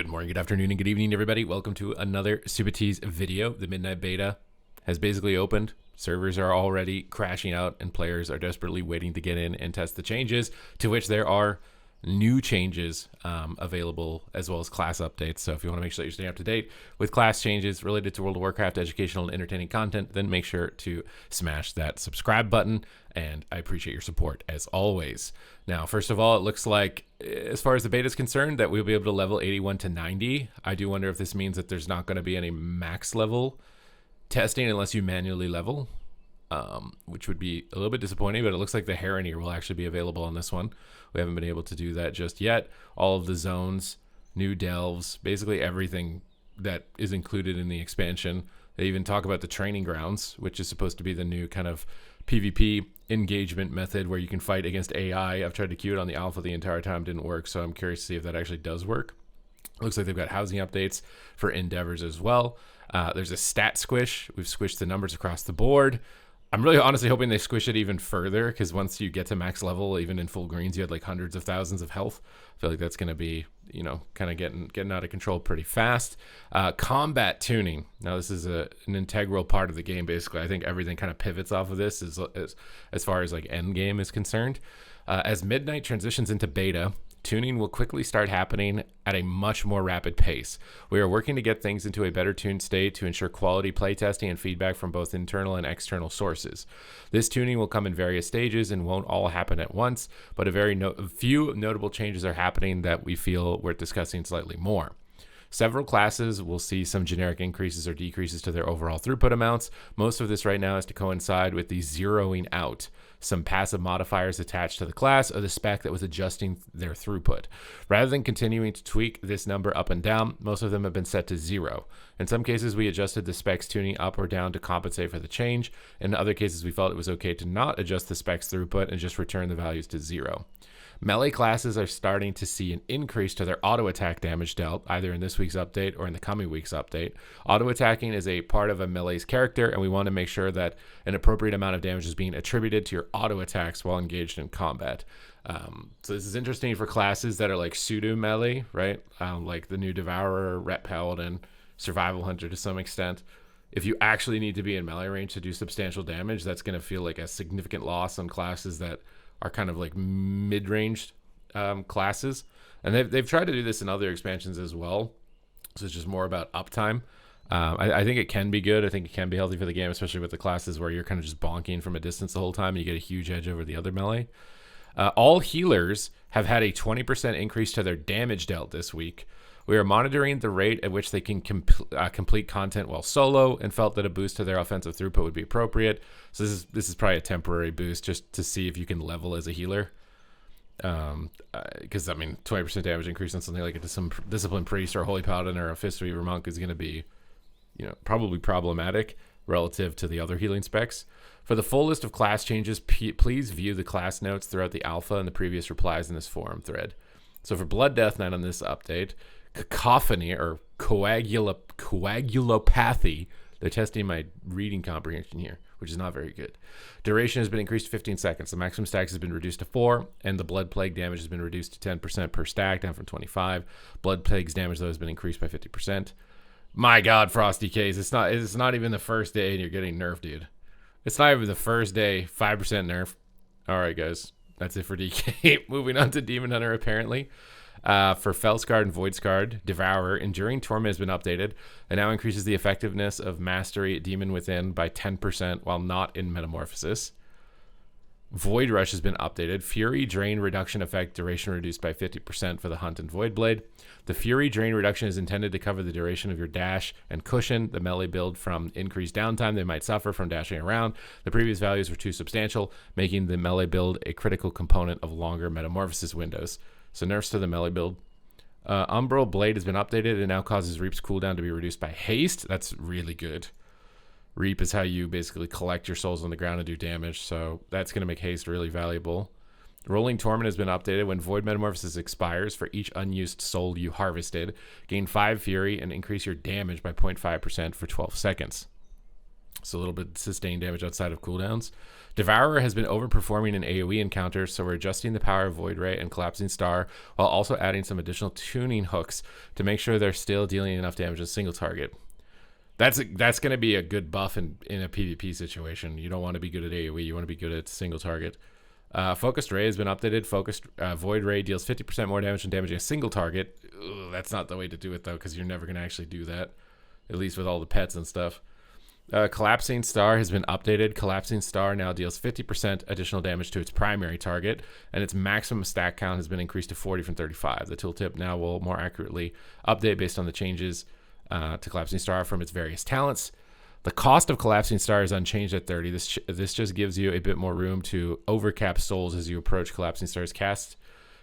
Good morning, good afternoon, and good evening, everybody. Welcome to another Supatease video. The midnight beta has basically opened. Servers are already crashing out, and players are desperately waiting to get in and test the changes, to which there are new changes available, as well as class updates. So if you want to make sure that you're staying up to date with class changes related to World of Warcraft, educational and entertaining content, then make sure to smash that subscribe button, and I appreciate your support as always. Now, first of all, it looks like, as far as the beta is concerned, that we'll be able to level 81 to 90. I do wonder if this means that there's not going to be any max level testing unless you manually level, which would be a little bit disappointing, but it looks like the Heron will actually be available on this one. We haven't been able to do that just yet. All of the zones, new delves, basically everything that is included in the expansion. They even talk about the training grounds, which is supposed to be the new kind of PvP engagement method where you can fight against AI. I've tried to queue it on the alpha the entire time, didn't work, so I'm curious to see if that actually does work. Looks like they've got housing updates for endeavors as well. There's a stat squish. We've squished the numbers across the board. I'm really honestly hoping they squish it even further, because once you get to max level, even in full greens, you had like hundreds of thousands of health. I feel like that's going to be, you know, kind of getting out of control pretty fast. Combat tuning. Now, this is an integral part of the game, basically. I think everything kind of pivots off of this as far as like end game is concerned. As Midnight transitions into beta, tuning will quickly start happening at a much more rapid pace. We are working to get things into a better tuned state to ensure quality playtesting and feedback from both internal and external sources. This tuning will come in various stages and won't all happen at once, but a few notable changes are happening that we feel worth discussing slightly more. Several classes will see some generic increases or decreases to their overall throughput amounts. Most of this right now is to coincide with the zeroing out some passive modifiers attached to the class or the spec that was adjusting their throughput. Rather than continuing to tweak this number up and down, most of them have been set to 0. In some cases, we adjusted the specs tuning up or down to compensate for the change. In other cases, we felt it was okay to not adjust the specs throughput and just return the values to 0. Melee classes are starting to see an increase to their auto attack damage dealt, either in this week's update or in the coming week's update. Auto attacking is a part of a melee's character, and we want to make sure that an appropriate amount of damage is being attributed to your auto attacks while engaged in combat. So this is interesting for classes that are like pseudo melee, right? Like the new Devourer, Ret Paladin, Survival Hunter to some extent. If you actually need to be in melee range to do substantial damage, that's going to feel like a significant loss on classes that are kind of like mid-ranged classes. And they've tried to do this in other expansions as well. So it's just more about uptime. I think it can be good. I think it can be healthy for the game, especially with the classes where you're kind of just bonking from a distance the whole time and you get a huge edge over the other melee. All healers have had a 20% increase to their damage dealt this week. We are monitoring the rate at which they can complete content while solo, and felt that a boost to their offensive throughput would be appropriate. So this is probably a temporary boost just to see if you can level as a healer. Because I mean, 20% damage increase on something like a disciplined priest or a holy paladin or a fist weaver monk is going to be, you know, probably problematic relative to the other healing specs. For the full list of class changes, please view the class notes throughout the alpha and the previous replies in this forum thread. So for Blood Death Knight on this update, cacophony or coagulopathy, they're testing my reading comprehension here, which is not very good. Duration has been increased to 15 seconds. The maximum stacks has been reduced to 4, and the blood plague damage has been reduced to 10% per stack, down from 25. Blood plague's damage, though, has been increased by 50%. My God, Frosty Case, it's not even the first day and you're getting nerfed, dude. It's not even the first day, 5% nerf. All right, guys, that's it for DK. Moving on to Demon Hunter, apparently. For Felscarred and Voidscarred, Devourer, Enduring Torment has been updated and now increases the effectiveness of Mastery Demon Within by 10% while not in Metamorphosis. Void Rush has been updated. Fury Drain Reduction effect duration reduced by 50% for the Hunt and Voidblade. The Fury Drain Reduction is intended to cover the duration of your dash and cushion the melee build from increased downtime they might suffer from dashing around. The previous values were too substantial, making the melee build a critical component of longer Metamorphosis windows. So nerfs to the melee build. Umbral Blade has been updated and now causes Reap's cooldown to be reduced by haste. That's really good. Reap is how you basically collect your souls on the ground and do damage, so that's going to make haste really valuable. Rolling Torment has been updated. When Void Metamorphosis expires, for each unused soul you harvested, gain 5 Fury and increase your damage by 0.5% for 12 seconds. So a little bit sustained damage outside of cooldowns. Devourer has been overperforming in AoE encounters, so we're adjusting the power of Void Ray and Collapsing Star while also adding some additional tuning hooks to make sure they're still dealing enough damage to a single target. That's going to be a good buff in a PvP situation. You don't want to be good at AoE. You want to be good at single target. Focused Ray has been updated. Focused Void Ray deals 50% more damage when damaging a single target. Ugh, that's not the way to do it, though, because you're never going to actually do that, at least with all the pets and stuff. Collapsing Star has been updated. Collapsing Star now deals 50% additional damage to its primary target, and its maximum stack count has been increased to 40 from 35. The tooltip now will more accurately update based on the changes to Collapsing Star from its various talents. The cost of Collapsing Star is unchanged at 30. This just gives you a bit more room to overcap souls as you approach Collapsing Star's cast.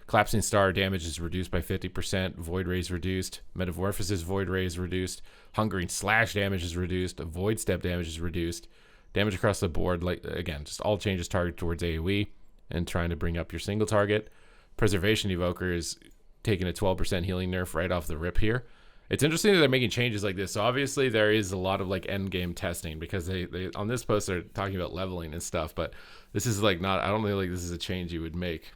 Collapsing Star damage is reduced by 50%. Void Ray is reduced. Metamorphosis Void Ray is reduced. Hungering Slash damage is reduced. Void Step damage is reduced. Damage across the board, like again, just all changes targeted towards AoE and trying to bring up your single target. Preservation Evoker is taking a 12% healing nerf right off the rip here. It's interesting that they're making changes like this. So obviously there is a lot of like end game testing, because they on this post they're talking about leveling and stuff, but this is like not, I don't feel like this is a change you would make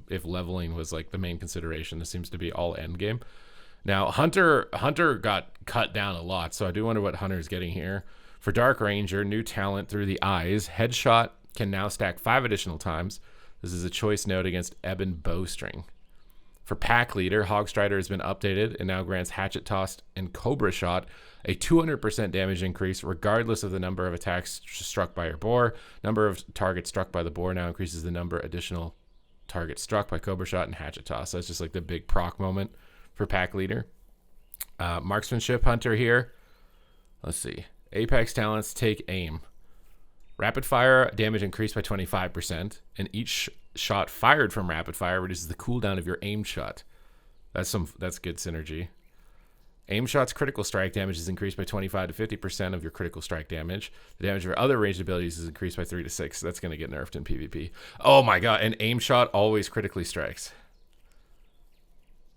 if leveling was like the main consideration. This seems to be all end game. Now Hunter got cut down a lot, so I do wonder what Hunter's getting here. For Dark Ranger, new talent through the eyes. Headshot can now stack 5 additional times. This is a choice note against Ebon Bowstring. For Pack Leader, Hogstrider has been updated and now grants Hatchet Toss and Cobra Shot a 200% damage increase regardless of the number of attacks struck by your boar. Number of targets struck by the boar now increases the number additional targets struck by Cobra Shot and Hatchet Toss. So that's just like the big proc moment for Pack Leader. Marksmanship Hunter here. Let's see. Apex talents, take aim. Rapid fire damage increased by 25%, and each shot fired from rapid fire reduces the cooldown of your aim shot. That's good synergy. Aim shot's critical strike damage is increased by 25 to 50% of your critical strike damage. The damage of your other ranged abilities is increased by 3 to 6. That's going to get nerfed in PvP. Oh my god, and aim shot always critically strikes.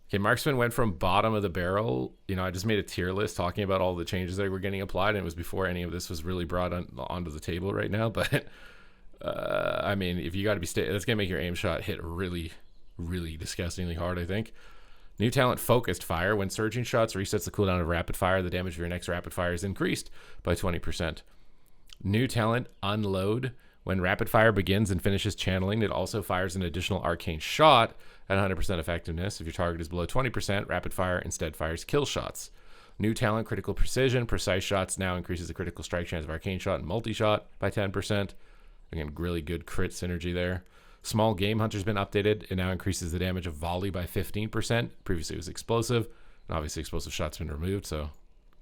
Okay, Marksman went from bottom of the barrel. You know, I just made a tier list talking about all the changes that were getting applied, and it was before any of this was really brought onto the table right now. But, I mean, if you got to be that's going to make your aim shot hit really, really disgustingly hard, I think. New talent, Focused Fire. When surging shots resets the cooldown of rapid fire, the damage of your next rapid fire is increased by 20%. New talent, Unload. When rapid fire begins and finishes channeling, it also fires an additional arcane shot at 100% effectiveness. If your target is below 20%, rapid fire instead fires kill shots. New talent, Critical Precision. Precise shots now increases the critical strike chance of arcane shot and multi-shot by 10%. Again, really good crit synergy there. Small Game Hunter's been updated. It now increases the damage of volley by 15%. Previously it was explosive, and obviously explosive shot's been removed, so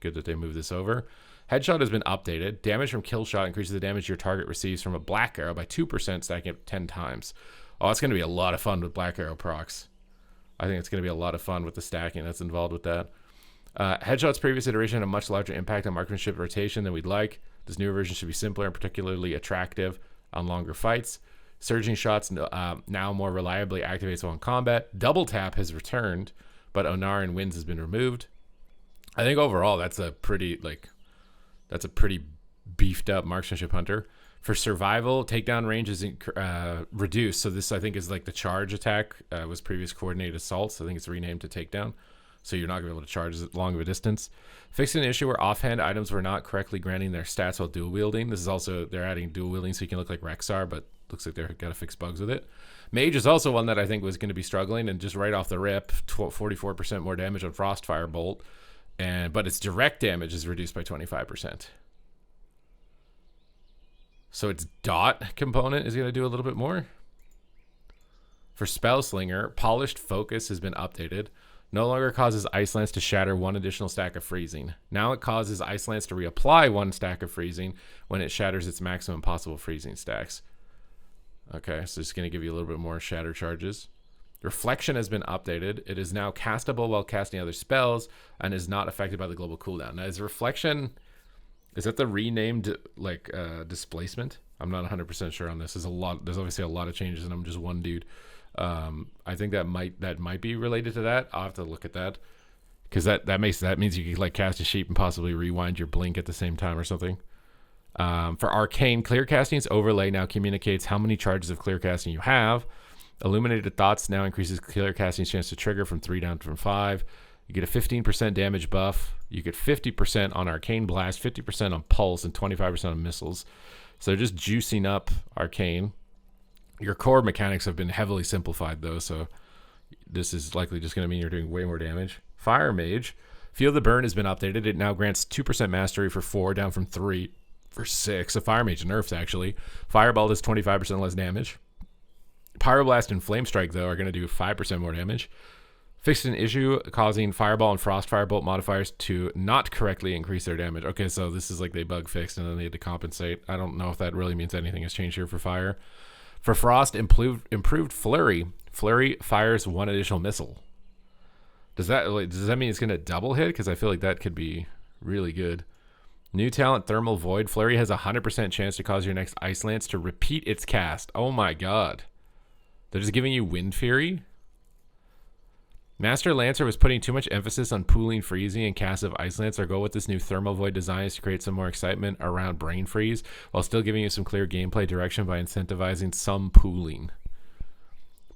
good that they moved this over. Headshot has been updated. Damage from kill shot increases the damage your target receives from a black arrow by 2%, stacking up 10 times. Oh, it's going to be a lot of fun with black arrow procs. I think it's going to be a lot of fun with the stacking that's involved with that. Headshot's previous iteration had a much larger impact on marksmanship rotation than we'd like. This newer version should be simpler and particularly attractive on longer fights. Surging shots now more reliably activates while in combat. Double tap has returned, but Onaran Winds has been removed. I think overall that's a pretty beefed up marksmanship hunter. For survival, takedown range is reduced. So this, I think, is like the charge attack was previous coordinated assault. So I think it's renamed to takedown. So you're not going to be able to charge as long of a distance. Fixing an issue where offhand items were not correctly granting their stats while dual wielding. This is also, they're adding dual wielding so you can look like Rexar, but looks like they've got to fix bugs with it. Mage is also one that I think was going to be struggling, and just right off the rip, 44% more damage on Frostfire Bolt. But its direct damage is reduced by 25%. So its dot component is going to do a little bit more. For Spellslinger, Polished Focus has been updated. No longer causes Ice Lance to shatter 1 additional stack of freezing. Now it causes Ice Lance to reapply 1 stack of freezing when it shatters its maximum possible freezing stacks. Okay, so it's going to give you a little bit more shatter charges. Reflection has been updated. It is now castable while casting other spells and is not affected by the global cooldown. Now, is Reflection, is that the renamed like displacement? I'm not 100% sure on this. There's obviously a lot of changes, and I'm just one dude. I think that might be related to that. I'll have to look at that, because that means you can like cast a sheep and possibly rewind your blink at the same time or something. For Arcane, clear casting's overlay now communicates how many charges of clear casting you have. Illuminated Thoughts now increases clear casting's chance to trigger from 3 down from 5. You get a 15% damage buff. You get 50% on Arcane Blast, 50% on Pulse, and 25% on missiles. So just juicing up Arcane. Your core mechanics have been heavily simplified, though, so this is likely just going to mean you're doing way more damage. Fire Mage. Feel the Burn has been updated. It now grants 2% mastery for 4, down from 3 for 6. So Fire Mage nerfs, actually. Fireball does 25% less damage. Pyroblast and Flame Strike, though, are going to do 5% more damage. Fixed an issue causing Fireball and Frost Firebolt modifiers to not correctly increase their damage. Okay, so this is like they bug fixed and then they had to compensate. I don't know if that really means anything has changed here for Fire. For Frost, improved Flurry. Flurry fires 1 additional missile. Does that mean it's going to double hit? Because I feel like that could be really good. New talent, Thermal Void. Flurry has a 100% chance to cause your next Ice Lance to repeat its cast. Oh my god. They're just giving you Wind Fury? Master Lancer was putting too much emphasis on pooling Freezy and casts of Ice Lance. Our goal with this new Thermal Void design is to create some more excitement around Brain Freeze while still giving you some clear gameplay direction by incentivizing some pooling.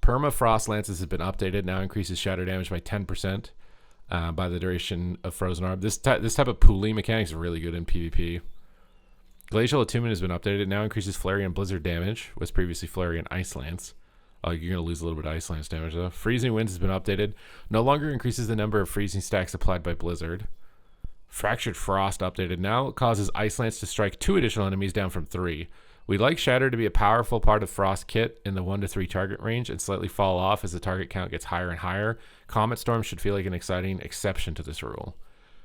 Permafrost Lances has been updated. Now increases shatter damage by 10% by the duration of Frozen Orb. This type of pooling mechanic is really good in PvP. Glacial Attunement has been updated. Now increases Flurry and Blizzard damage. Was previously Flurry and Ice Lance. Oh, you're going to lose a little bit of Ice Lance damage, though. Freezing Winds has been updated. No longer increases the number of freezing stacks applied by Blizzard. Fractured Frost updated. Now causes Ice Lance to strike 2 additional enemies down from 3. We'd like Shatter to be a powerful part of Frost kit in the 1 to 3 target range and slightly fall off as the target count gets higher and higher. Comet Storm should feel like an exciting exception to this rule.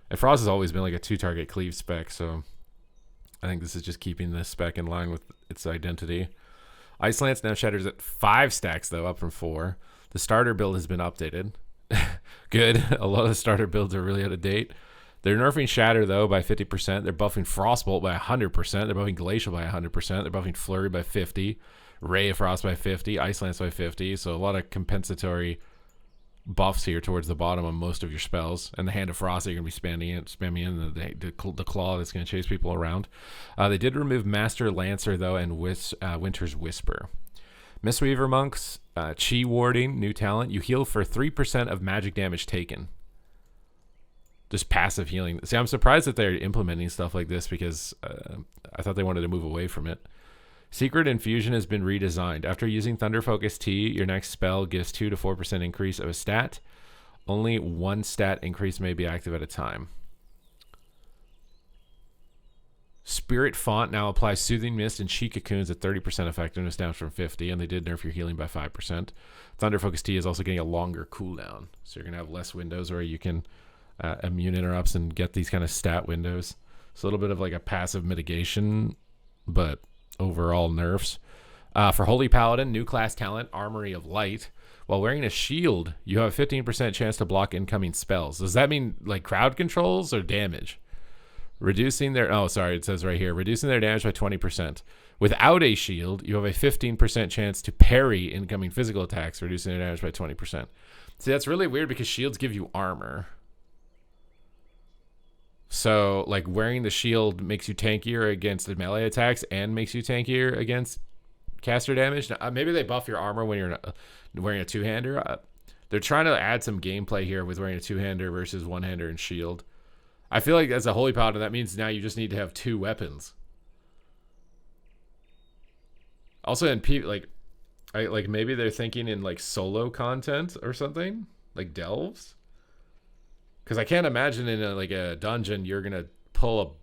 And Frost has always been like a 2-target cleave spec, so I think this is just keeping this spec in line with its identity. Ice Lance now shatters at 5 stacks, though, up from 4. The starter build has been updated. Good. A lot of the starter builds are really out of date. They're nerfing Shatter, though, by 50%. They're buffing Frostbolt by 100%. They're buffing Glacial by 100%. They're buffing Flurry by 50%. Ray of Frost by 50%. Ice Lance by 50%. So a lot of compensatory buffs here towards the bottom on most of your spells. And the Hand of Frost that you're going to be spamming in, the Claw that's going to chase people around. They did remove Master Lancer, though, and Winter's Whisper. Mistweaver Monks, Chi Warding, new talent. You heal for 3% of magic damage taken. Just passive healing. See, I'm surprised that they're implementing stuff like this because I thought they wanted to move away from it. Secret Infusion has been redesigned. After using Thunder Focus T, your next spell gives 2 to 4% increase of a stat. Only 1 stat increase may be active at a time. Spirit Font now applies Soothing Mist and Chi Cocoons at 30% effectiveness down from 50, and they did nerf your healing by 5%. Thunder Focus T is also getting a longer cooldown, so you're going to have less windows where you can immune interrupts and get these kind of stat windows. It's a little bit of like a passive mitigation, but overall nerfs. For Holy Paladin, new class talent, Armory of Light. While wearing a shield, you have a 15% chance to block incoming spells. Does that mean like crowd controls or damage? Reducing their, oh, sorry, it says right here, reducing their damage by 20%. Without a shield, you have a 15% chance to parry incoming physical attacks, reducing their damage by 20%. See, that's really weird because shields give you armor. So, like, wearing the shield makes you tankier against the melee attacks and makes you tankier against caster damage. Now, maybe they buff your armor when you're wearing a two-hander. They're trying to add some gameplay here with wearing a two-hander versus one-hander and shield. I feel like as a Holy Paladin, that means now you just need to have 2 weapons. Also, in like maybe they're thinking in like solo content or something, like delves. Because I can't imagine in a dungeon you're gonna pull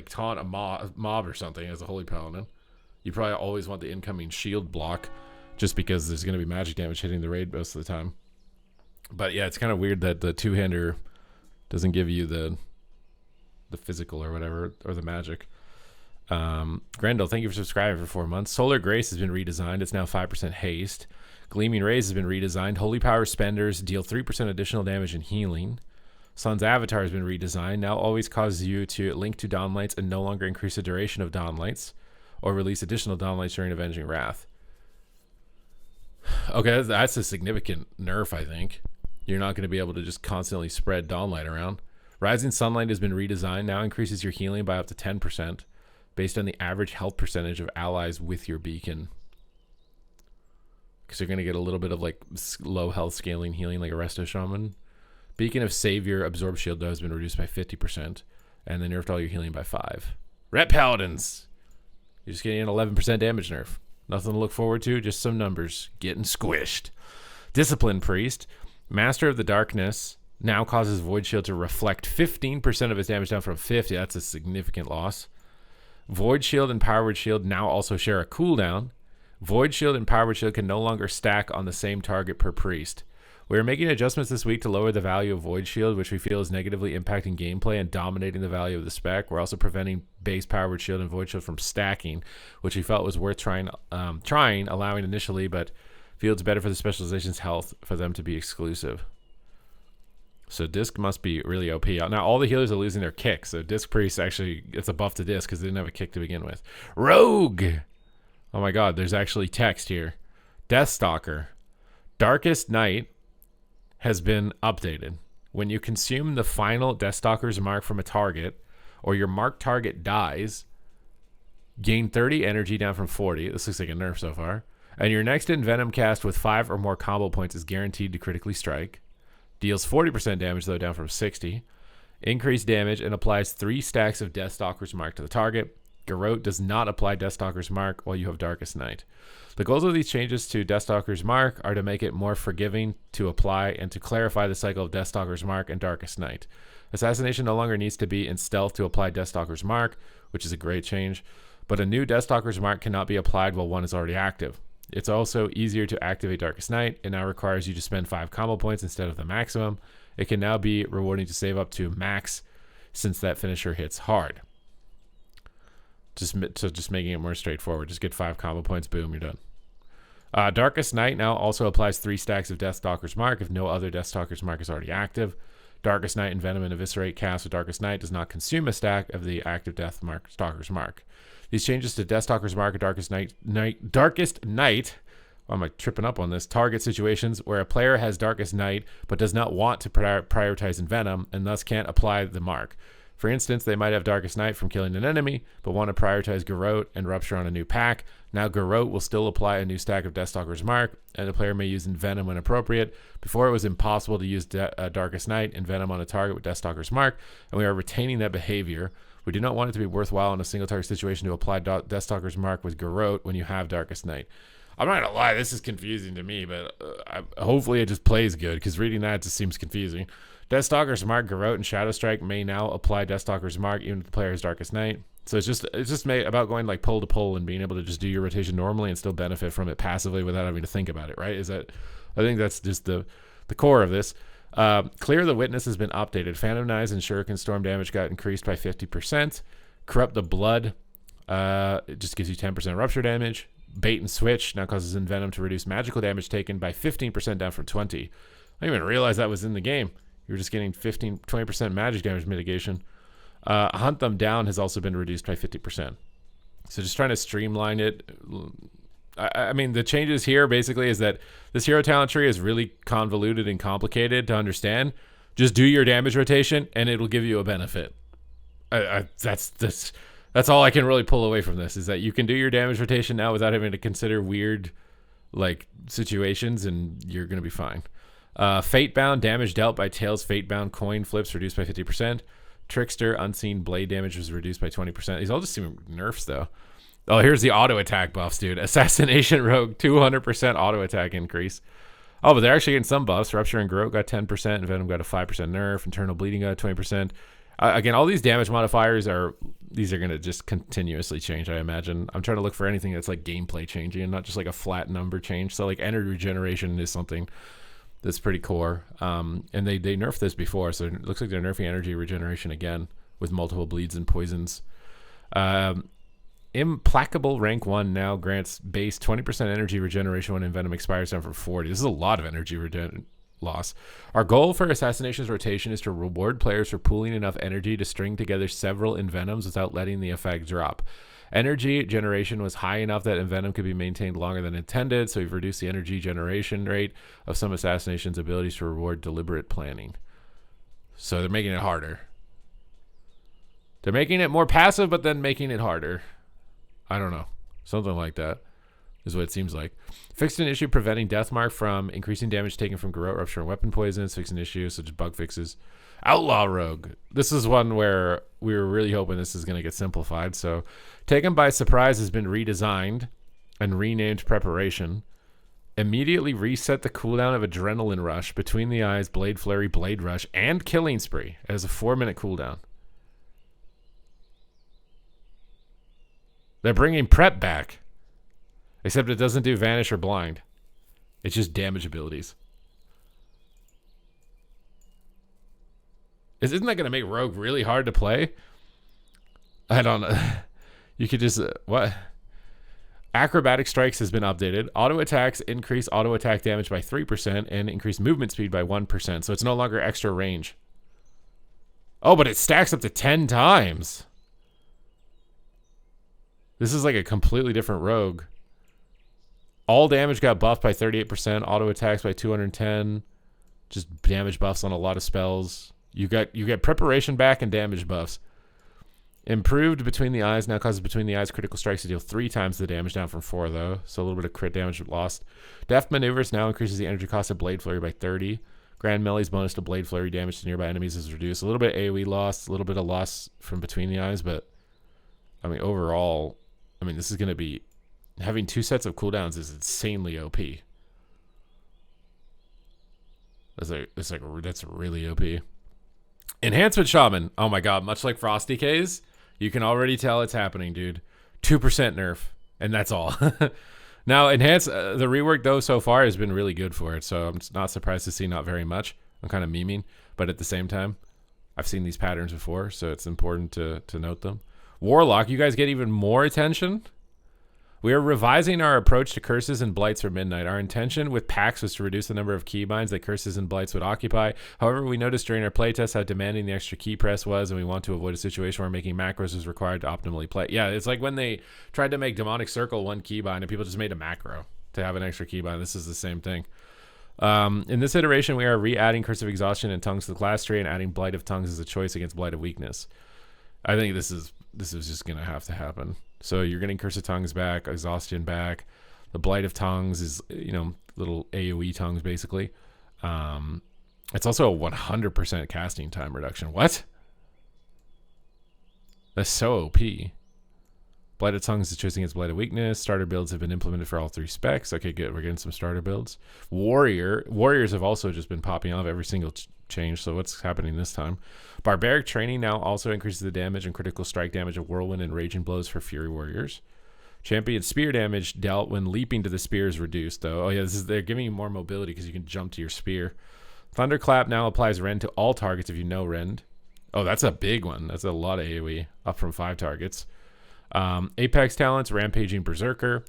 taunt a mob or something as a Holy Paladin. You probably always want the incoming shield block, just because there's gonna be magic damage hitting the raid most of the time. But yeah, it's kind of weird that the two-hander doesn't give you the physical or whatever, or the magic. Grendel, thank you for subscribing for 4 months. Solar Grace has been redesigned. It's now 5% haste. Gleaming Rays has been redesigned. Holy Power spenders deal 3% additional damage and healing. Sun's Avatar has been redesigned. Now always causes you to link to Dawn Lights and no longer increase the duration of Dawn Lights or release additional Dawn Lights during Avenging Wrath. Okay, that's a significant nerf, I think. You're not going to be able to just constantly spread Dawn Light around. Rising Sunlight has been redesigned. Now increases your healing by up to 10%. based on the average health percentage of allies with your beacon. Because you're going to get a little bit of like low health scaling healing like a Resto Shaman. Beacon of Savior absorb shield though has been reduced by 50%. And then nerfed all your healing by 5. Rep Paladins. You're just getting an 11% damage nerf. Nothing to look forward to, just some numbers getting squished. Discipline Priest. Master of the Darkness now causes Void Shield to reflect 15% of his damage down from 50. That's a significant loss. Void Shield and Power Word Shield now also share a cooldown. Void Shield and Power Word Shield can no longer stack on the same target per priest. We are making adjustments this week to lower the value of Void Shield, which we feel is negatively impacting gameplay and dominating the value of the spec. We're also preventing base Power Word Shield and Void Shield from stacking, which we felt was worth trying, allowing initially, but feel it's better for the specialization's health for them to be exclusive. So Disc must be really OP. Now, all the healers are losing their kick, so Disc Priest actually gets a buff to Disc because they didn't have a kick to begin with. Rogue! Oh my god, there's actually text here. Deathstalker. Darkest Night has been updated. When you consume the final Deathstalker's mark from a target, or your marked target dies, gain 30 energy down from 40. This looks like a nerf so far. And your next Envenom cast with 5 or more combo points is guaranteed to critically strike. Deals 40% damage though, down from 60. Increased damage and applies 3 stacks of Deathstalker's mark to the target. Garrote does not apply Deathstalker's mark while you have Darkest Night. The goals of these changes to Deathstalker's mark are to make it more forgiving to apply and to clarify the cycle of Deathstalker's mark and Darkest Night. Assassination no longer needs to be in stealth to apply Deathstalker's mark, which is a great change, but a new Deathstalker's mark cannot be applied while one is already active. It's also easier to activate Darkest Night. It now requires you to spend 5 combo points instead of the maximum. It can now be rewarding to save up to max since that finisher hits hard. Just making it more straightforward. Just get 5 combo points, boom, you're done. Darkest Night now also applies 3 stacks of Deathstalker's mark if no other Deathstalker's mark is already active. Darkest Night and Venom and Eviscerate cast with Darkest Night does not consume a stack of the active Deathstalker's mark. These changes to Deathstalker's mark and Darkest Night, why am I tripping up on this? Target situations where a player has Darkest Night but does not want to prioritize Envenom and thus can't apply the mark. For instance, they might have Darkest Night from killing an enemy, but want to prioritize Garrote and Rupture on a new pack. Now Garrote will still apply a new stack of Deathstalker's mark, and the player may use Envenom when appropriate. Before, it was impossible to use Darkest Night and Venom on a target with Deathstalker's mark, and we are retaining that behavior. We do not want it to be worthwhile in a single target situation to apply Deathstalker's mark with Garrote when you have Darkest Night. I'm not going to lie, this is confusing to me, but hopefully it just plays good, because reading that just seems confusing. Deathstalker's mark, Garrote, and Shadow Strike may now apply Deathstalker's mark even if the player has Darkest Night. So it's just about going like pull to pull and being able to just do your rotation normally and still benefit from it passively without having to think about it, right? I think that's just the core of this. Clear the Witness has been updated. Phantom Knives and Shuriken Storm damage got increased by 50%. Corrupt the Blood, it just gives you 10% rupture damage. Bait and Switch now causes Envenom to reduce magical damage taken by 15% down from 20. I didn't even realize that was in the game. You were just getting 20% magic damage mitigation. Hunt Them Down has also been reduced by 50%. So just trying to streamline it. I mean, the changes here basically is that this hero talent tree is really convoluted and complicated to understand. Just do your damage rotation and it'll give you a benefit. That's all I can really pull away from this, is that you can do your damage rotation now without having to consider weird like situations, and you're going to be fine. Fatebound, damage dealt by Tails Fatebound coin flips reduced by 50%. Trickster, Unseen Blade damage was reduced by 20%. These all just seem nerfs though. Oh, here's the auto attack buffs, dude. Assassination Rogue, 200% auto attack increase. Oh, but they're actually getting some buffs. Rupture and Garrote got 10%, and Venom got a 5% nerf. Internal Bleeding got 20%. Again, all these damage modifiers are going to just continuously change, I imagine. I'm trying to look for anything that's like gameplay changing and not just like a flat number change. So like energy regeneration is something that's pretty core. And they nerfed this before, so it looks like they're nerfing energy regeneration again with multiple bleeds and poisons. Implacable rank 1 now grants base 20% energy regeneration when Envenom expires down from 40. This is a lot of energy loss. Our goal for Assassination's rotation is to reward players for pooling enough energy to string together several Envenoms without letting the effect drop. Energy generation was high enough that Envenom could be maintained longer than intended, so we've reduced the energy generation rate of some Assassination's abilities to reward deliberate planning. So they're making it harder. They're making it more passive, but then making it harder. I don't know. Something like that is what it seems like. Fixed an issue preventing Deathmark from increasing damage taken from Garrote Rupture and weapon poisons. Fixed an issue, such as bug fixes. Outlaw Rogue. This is one where we were really hoping this is going to get simplified. So, Taken by Surprise has been redesigned and renamed Preparation. Immediately reset the cooldown of Adrenaline Rush, Between the Eyes, Blade Flurry, Blade Rush, and Killing Spree. It has a 4-minute cooldown. They're bringing Prep back. Except it doesn't do Vanish or Blind. It's just damage abilities. Isn't that going to make Rogue really hard to play? I don't know. You could just... what? Acrobatic Strikes has been updated. Auto attacks increase auto attack damage by 3% and increase movement speed by 1%. So it's no longer extra range. Oh, but it stacks up to 10 times. This is like a completely different Rogue. All damage got buffed by 38%. Auto attacks by 210. Just damage buffs on a lot of spells. You get Preparation back and damage buffs. Improved Between the Eyes now causes Between the Eyes critical strikes to deal 3 times the damage, down from 4 though. So a little bit of crit damage lost. Deft Maneuvers now increases the energy cost of Blade Flurry by 30. Grand Melee's bonus to Blade Flurry damage to nearby enemies is reduced. A little bit of AoE loss, a little bit of loss from Between the Eyes, but I mean overall, I mean this is going to be, having 2 sets of cooldowns is insanely OP. That's really OP. Enhancement Shaman. Oh my god, much like Frosty K's, you can already tell it's happening, dude. 2% nerf, and that's all. Now, the rework, though, so far has been really good for it, so I'm not surprised to see not very much. I'm kind of memeing, but at the same time, I've seen these patterns before, so it's important to note them. Warlock, you guys get even more attention? We are revising our approach to curses and blights for Midnight. Our intention with packs was to reduce the number of keybinds that curses and blights would occupy. However, we noticed during our playtest how demanding the extra key press was, and we want to avoid a situation where making macros is required to optimally play. Yeah, it's like when they tried to make Demonic Circle 1 keybind, and people just made a macro to have an extra keybind. This is the same thing. In this iteration, we are re-adding Curse of Exhaustion and Tongues to the class tree and adding Blight of Tongues as a choice against Blight of Weakness. I think this is just going to have to happen. So you're getting Curse of Tongues back, Exhaustion back. The Blight of Tongues is, little AoE tongues, basically. It's also a 100% casting time reduction. What? That's so OP. Blight of Tongues is choice against Blight of Weakness. Starter builds have been implemented for all 3 specs. Okay, good. We're getting some starter builds. Warriors have also just been popping off every single change. So what's happening this time? Barbaric Training now also increases the damage and critical strike damage of Whirlwind and Raging Blows for Fury Warriors. Champion Spear damage dealt when leaping to the spear is reduced, though. Oh yeah, they're giving you more mobility because you can jump to your spear. Thunderclap now applies rend to all targets if you know rend. Oh, that's a big one. That's a lot of AoE, up from 5 targets. Apex talents, Rampaging Berserker.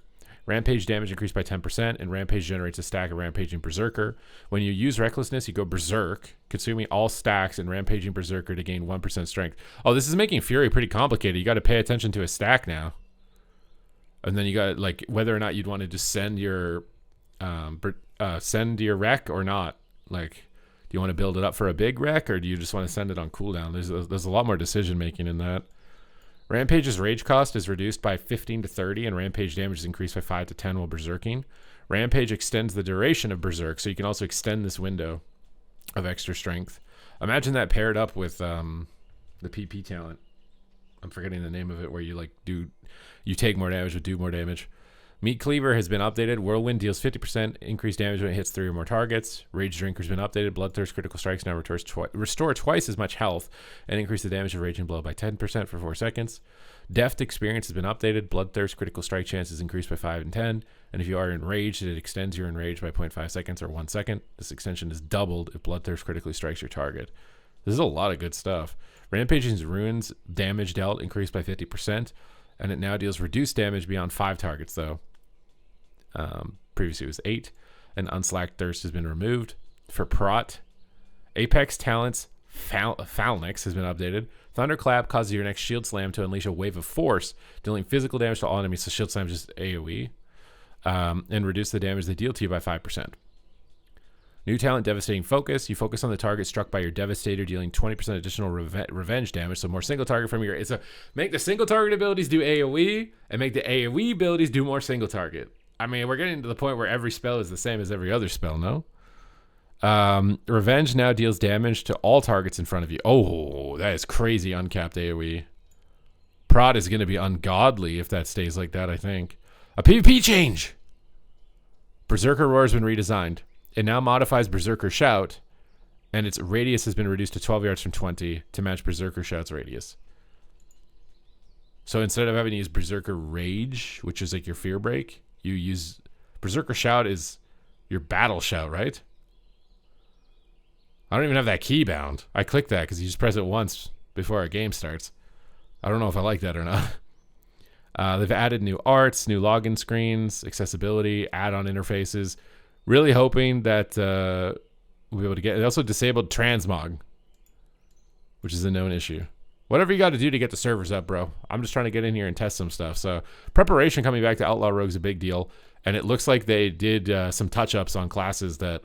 Rampage damage increased by 10%, and Rampage generates a stack of Rampaging Berserker. When you use Recklessness, you go Berserk, consuming all stacks and Rampaging Berserker to gain 1% strength. Oh, this is making Fury pretty complicated. You got to pay attention to a stack now. And then you got like whether or not you'd want to just send your rec or not. Like, do you want to build it up for a big rec, or do you just want to send it on cooldown? There's a lot more decision making in that. Rampage's rage cost is reduced by 15 to 30, and Rampage damage is increased by 5 to 10 while berserking. Rampage extends the duration of Berserk, so you can also extend this window of extra strength. Imagine that paired up with the PP talent. I'm forgetting the name of it, where you you take more damage but do more damage. Meat Cleaver has been updated. Whirlwind deals 50% increased damage when it hits 3 or more targets. Rage Drinker's been updated. Bloodthirst critical strikes now restore twice as much health and increase the damage of Raging Blow by 10% for 4 seconds. Deft Experience has been updated. Bloodthirst critical strike chance is increased by 5 and 10. And if you are enraged, it extends your enraged by 0.5 seconds or 1 second. This extension is doubled if Bloodthirst critically strikes your target. This is a lot of good stuff. Rampaging's Ruins damage dealt increased by 50%, and it now deals reduced damage beyond 5 targets, though. Previously it was 8, and Unslacked Thirst has been removed. For Prot, Apex Talents Phalanx has been updated. Thunderclap causes your next Shield Slam to unleash a wave of force, dealing physical damage to all enemies, so Shield Slam is just AoE, and reduce the damage they deal to you by 5%. New talent, Devastating Focus. You focus on the target struck by your Devastator, dealing 20% additional revenge damage. So more single target from your... make the single target abilities do AoE, and make the AoE abilities do more single target. I mean, we're getting to the point where every spell is the same as every other spell, no? Revenge now deals damage to all targets in front of you. Oh, that is crazy uncapped AoE. Prod is going to be ungodly if that stays like that, I think. A PvP change! Berserker Roar has been redesigned. It now modifies Berserker Shout, and its radius has been reduced to 12 yards from 20 to match Berserker Shout's radius. So instead of having to use Berserker Rage, which is like your fear break, you use... Berserker Shout is your battle shout, right? I don't even have that key bound. I clicked that because you just press it once before our game starts. I don't know if I like that or not. They've added new arts, new login screens, accessibility, add-on interfaces. Really hoping that we'll be able to get... They also disabled transmog, which is a known issue. Whatever you got to do to get the servers up, bro. I'm just trying to get in here and test some stuff. So preparation coming back to Outlaw Rogue is a big deal. And it looks like they did some touch-ups on classes that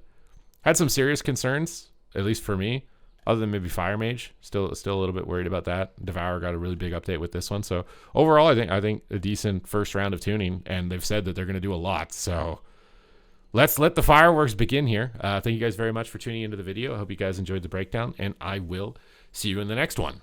had some serious concerns, at least for me. Other than maybe Fire Mage, still a little bit worried about that. Devour got a really big update with this one. So overall, I think a decent first round of tuning, and they've said that they're going to do a lot. So let's let the fireworks begin here. Thank you guys very much for tuning into the video. I hope you guys enjoyed the breakdown, and I will see you in the next one.